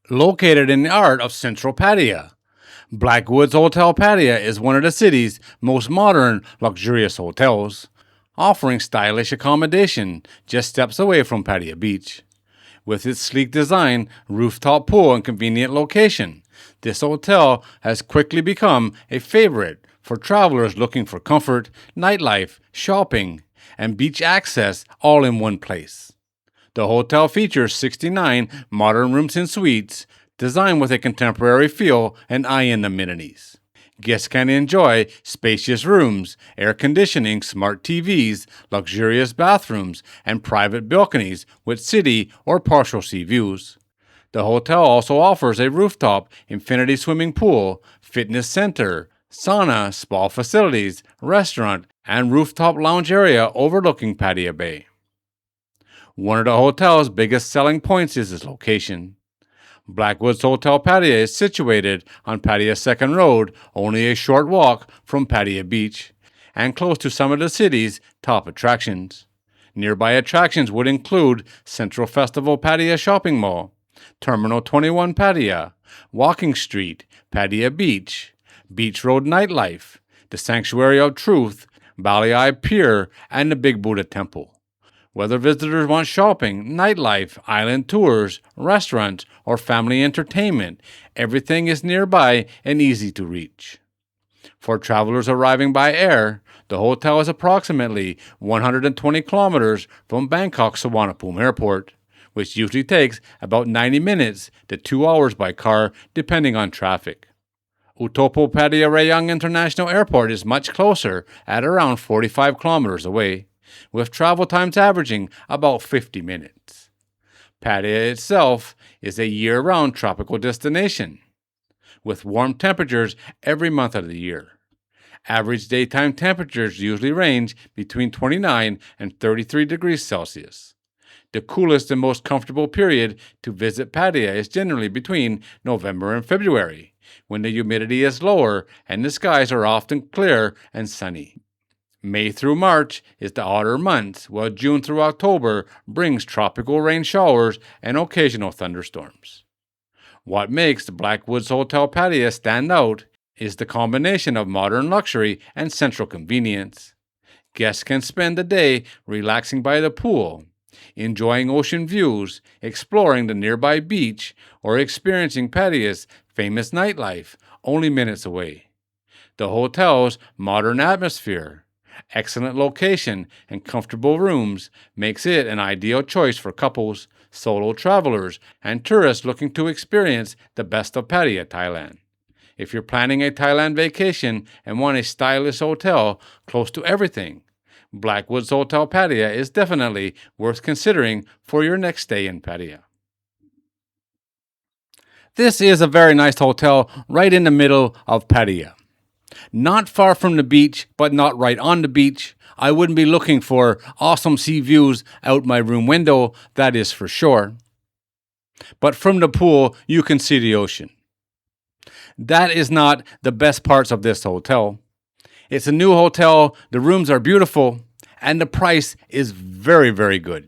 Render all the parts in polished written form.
Located in the heart of central Pattaya, Blackwoods Hotel Pattaya is one of the city's most modern, luxurious hotels, offering stylish accommodation just steps away from Pattaya Beach. With its sleek design, rooftop pool, and convenient location, this hotel has quickly become a favorite for travelers looking for comfort, nightlife, shopping, and beach access all in one place. The hotel features 69 modern rooms and suites, designed with a contemporary feel and high-end amenities. Guests can enjoy spacious rooms, air conditioning, smart TVs, luxurious bathrooms, and private balconies with city or partial sea views. The hotel also offers a rooftop infinity swimming pool, fitness center, sauna, spa facilities, restaurant, and rooftop lounge area overlooking Pattaya Bay. One of the hotel's biggest selling points is its location. Blackwoods Hotel Pattaya is situated on Pattaya Second Road, only a short walk from Pattaya Beach, and close to some of the city's top attractions. Nearby attractions would include Central Festival Pattaya Shopping Mall, Terminal 21 Pattaya, Walking Street, Pattaya Beach, Beach Road Nightlife, the Sanctuary of Truth, Bali Pier, and the Big Buddha Temple. Whether visitors want shopping, nightlife, island tours, restaurants, or family entertainment, everything is nearby and easy to reach. For travelers arriving by air, the hotel is approximately 120 kilometers from Bangkok Suvarnabhumi Airport, which usually takes about 90 minutes to 2 hours by car, depending on traffic. Utopo Pattaya Rayong International Airport is much closer at around 45 kilometers away, with travel times averaging about 50 minutes. Pattaya itself is a year-round tropical destination, with warm temperatures every month of the year. Average daytime temperatures usually range between 29 and 33 degrees Celsius. The coolest and most comfortable period to visit Pattaya is generally between November and February, when the humidity is lower and the skies are often clear and sunny. May through March is the hotter months, while June through October brings tropical rain showers and occasional thunderstorms. What makes the Blackwoods Hotel Pattaya stand out is the combination of modern luxury and central convenience. Guests can spend the day relaxing by the pool, enjoying ocean views, exploring the nearby beach, or experiencing Pattaya's famous nightlife only minutes away. The hotel's modern atmosphere, excellent location, and comfortable rooms makes it an ideal choice for couples, solo travelers, and tourists looking to experience the best of Pattaya, Thailand. If you're planning a Thailand vacation and want a stylish hotel close to everything, Blackwoods Hotel Pattaya is definitely worth considering for your next stay in Pattaya. This is a very nice hotel right in the middle of Pattaya. Not far from the beach, but not right on the beach. I wouldn't be looking for awesome sea views out my room window, that is for sure. But from the pool, you can see the ocean. That is not the best parts of this hotel. It's a new hotel, the rooms are beautiful, and the price is very, very good.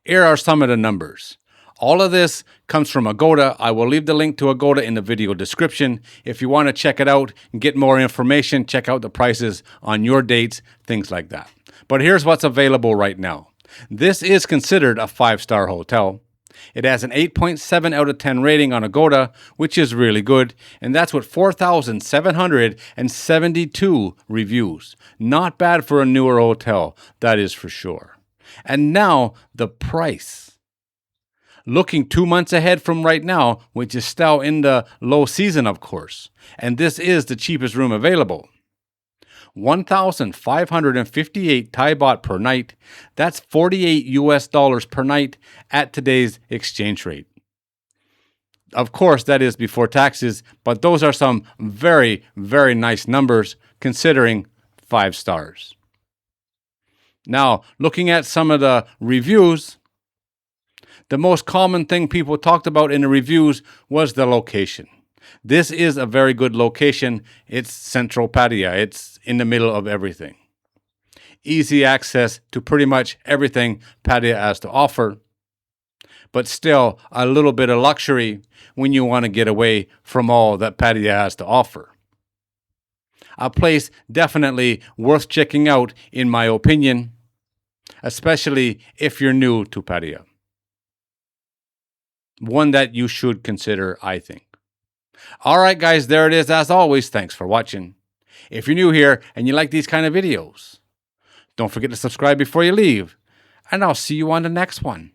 Here are some of the numbers. All of this comes from Agoda. I will leave the link to Agoda in the video description. If you want to check it out and get more information, check out the prices on your dates, things like that. But here's what's available right now. This is considered a 5-star hotel. It has an 8.7 out of 10 rating on Agoda, which is really good, and that's with 4,772 reviews. Not bad for a newer hotel, that is for sure. And now, the price. Looking 2 months ahead from right now, which is still in the low season, of course, and this is the cheapest room available. 1,558 Thai baht per night. That's $48 per night at today's exchange rate. Of course, that is before taxes, but those are some very, very nice numbers considering 5 stars. Now, looking at some of the reviews, the most common thing people talked about in the reviews was the location. This is a very good location. It's central Pattaya. It's in the middle of everything. Easy access to pretty much everything Pattaya has to offer. but still a little bit of luxury when you want to get away from all that Pattaya has to offer. A place definitely worth checking out, in my opinion, especially if you're new to Pattaya. One that you should consider, I think. All right, guys, there it is. As always, thanks for watching. If you're new here and you like these kind of videos, don't forget to subscribe before you leave, and I'll see you on the next one.